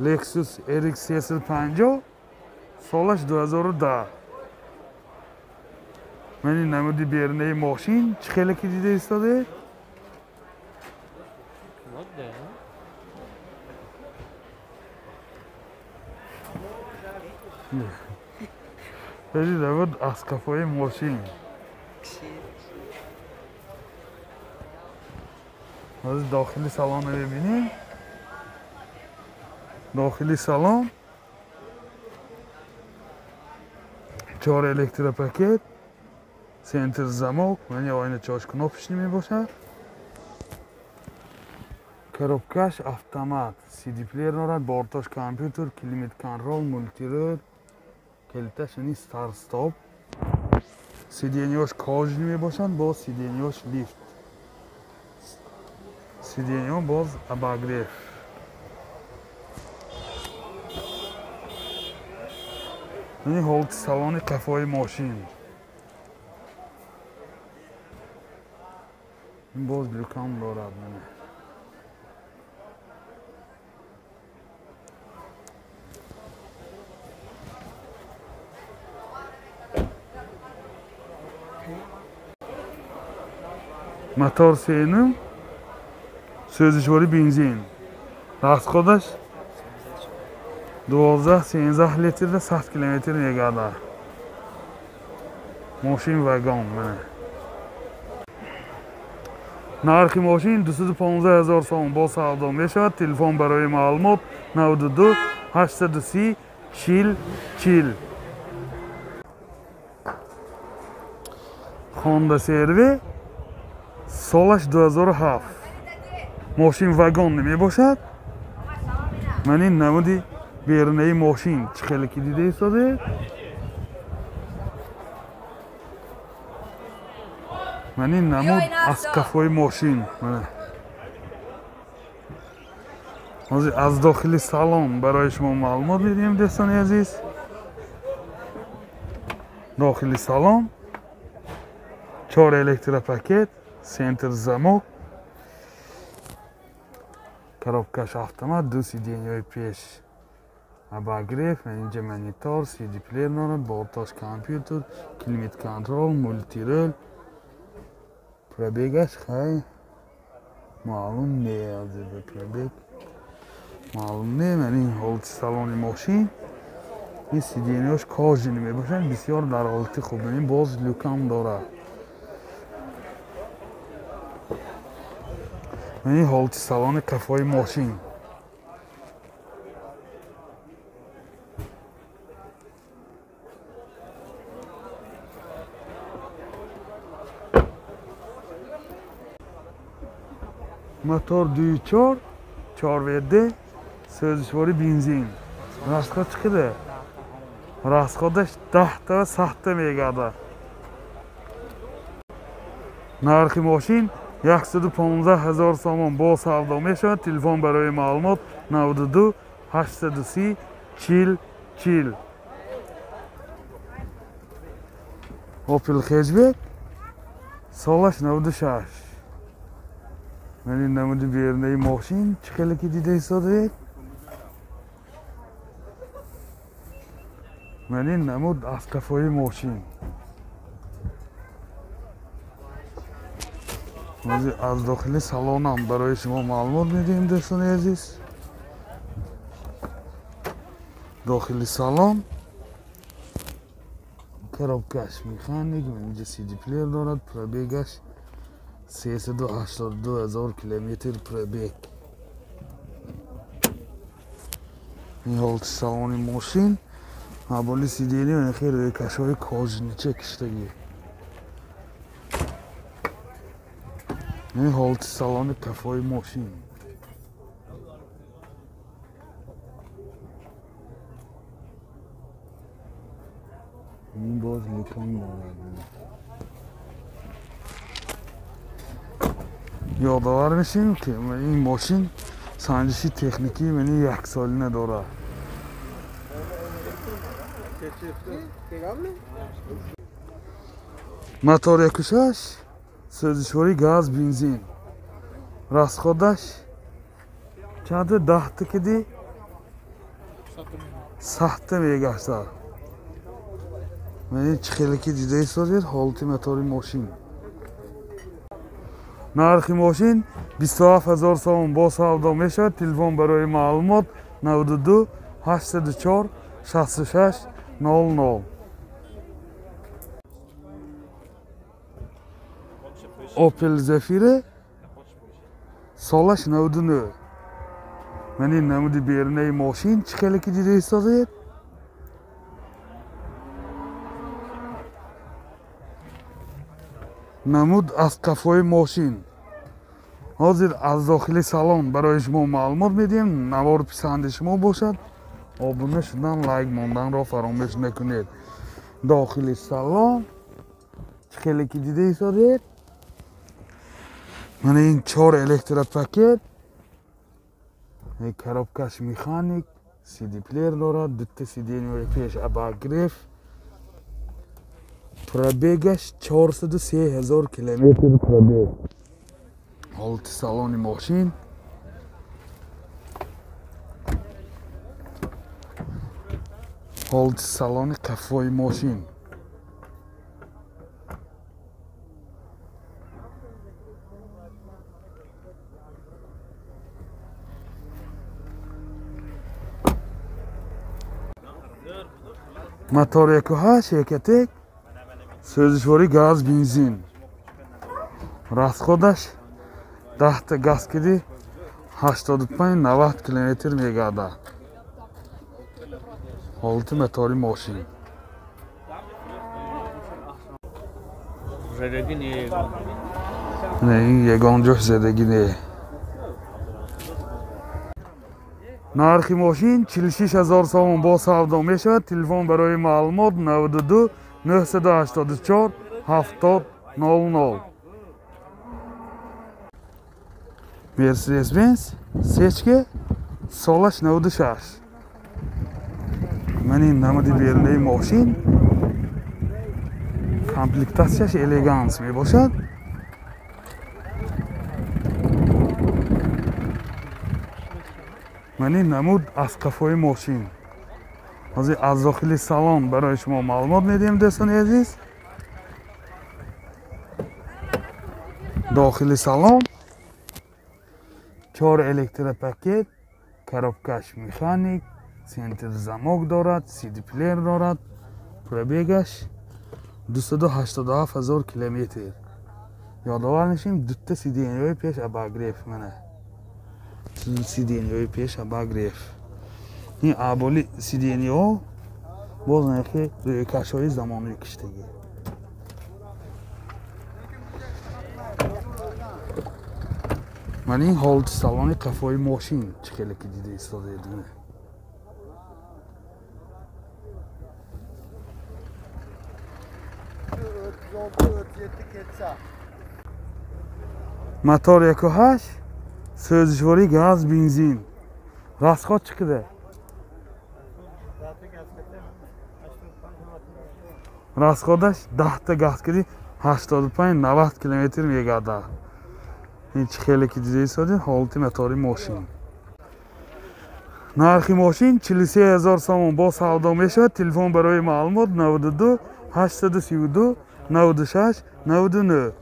Lexus RX 350 سالش 2010. من این نمودی بیرنه ماشین چه خیلی که دیده ایستاده؟ خیلی نمود از کفای ماشین. از داخلی سالن رو ببینیم. داخلی سالن 4 الکتروپاکت، سنتر زمک، یعنی آینه چاش کناپش نمی باشد. коробкаш автомат, CD плеер дорад, борташ компьютер, климат контрол, мультирол, килиташ яъни старт стоп. сиденияш кожи мебошанд, боз сиденияш лифт. сидения боз обогрев. яъни ҳолати салони қафои мошин. ин боз люкам дорад. мотор сенум, сӯзишвори бензин. расходаш 12-13 литрда 100 километр мегардад. мошин вагон. нархи мошин 215 000 сом бо савдо мешавад. телефон барои маълумот 92 830 40 40. Honda CR-V سالش 2007. ماشین واگن نمیباشد. من این نمودی بیرونی ماشین چه خیلی که دیده ایستاده. من این نمود از کفای ماشین. از داخل سالن برای شما معلومات میدیم دوستان عزیز. داخل سالن 4 الکتروپاکت، سنتر زمک، коробкаш автомат, 2 сиденияи пеш, обогрев, اینجا монитор, CD плеер дорад, борташ компьютер, климат контрол, мультирол. пробегаш хай маълум не. пробег маълум не. این ҳолати салони мошин. این сиденияш кожи мебошанд, бисёр дар ҳолати хуб. این боз люкам дорад. این ҳолати салони қафои мошин. мотор 2.4 4WD сӯзишвори бензин. расход чӣ қадар? расходаш 10 та ва 100 та мегардад. нархи мошин 115 000 сомон бо савдо мешавад. телефон барои маълумот 92 830 40 40. Opel Hatchback солаш 96. من این نمود بیرونی ماشین چه خیلی که دیده ایستاده. من این نمود از کفای ماشین. از داخل سالنم برای شما معلومات میدیم دوستان عزیز. داخل سالن коробкаш механик, اینجا CD плеер دارد. пробегаш 382,000 километр пробег. این ҳолати салони мошин. маболи сидения хеле рӯйкашҳои кожнича киштагӣ. این ҳолати салони қафои мошин. این باز لیکان دارد. یادآور میشیم که این ماشین سنجشی تکنیکی منی 1 سالینه دارد. мотор 1.6 сӯзишвори газ бензин. расходаш чанде 10 та киди сахта мегашта. Мани чхелики дидаи созед ҳолати мотори мошин. Нархи мошин 27000 сомон бо савдо мешавад. Телефон барои маълумот 92 84 66 00. Opel Zafira солаш 99. Мани намуди бернаи мошин чхелики дидаи созед. намуд аз қафои мошин. ҳозир аз дохили салон барои шумо маълумот медиҳем. навор писанди шумо бошад. обуна шудан лайк монданро фаромӯш накунед. дохили салон чхелики дида истодед. мана ин 4 электропакет. коробкаш механик, CD плеер дорад, дутта сиденияи пеш обогрев. пробегаш 43000 километр пробег. ҳолати салони мошин. ҳолати салони қафои мошин. мотор 1.8 1.1 сӯзишворӣ газ бензин. расходаш 10 та газ киди 85-90 километр мегардад. ҳолати мотори мошин. не ин ягон ҷош зедагӣ не. нархи мошин 46000 сомон бо савдо мешавад. телефон барои маълумот 92 984 70 00. Mercedes Benz Sechke солаш 96. мани намуди бернаи мошин комплектасияш элеганс мебошад. мани намуд аз қафои мошин. ҳозир аз дохили салон барои шумо маълумот медиҳем дӯстони азиз. дохили салон 4 электропакет, коробкаш механик, центр замок дорад, CD плеер дорад. пробегаш 287000 километр. ёдовар нишем дутта сиденияи пеш обогрев. мана сиденияи пеш обогрев. ин аввали сидениё боз нархи рӯйкашҳои замонаи киштагӣ. ман ин ҳолати салони қафои мошин чхелики дида истодед. мотор 1.8 сӯзишворӣ газ бензин. расход чӣ қадар? расходаш 10 та газ киди 85-90 километр мегардад. ин чхелики дида истодед ҳолати мотори мошин. нархи мошин 43000 сомон бо савдо мешавад. телефон барои маълумот 92 832 96 99.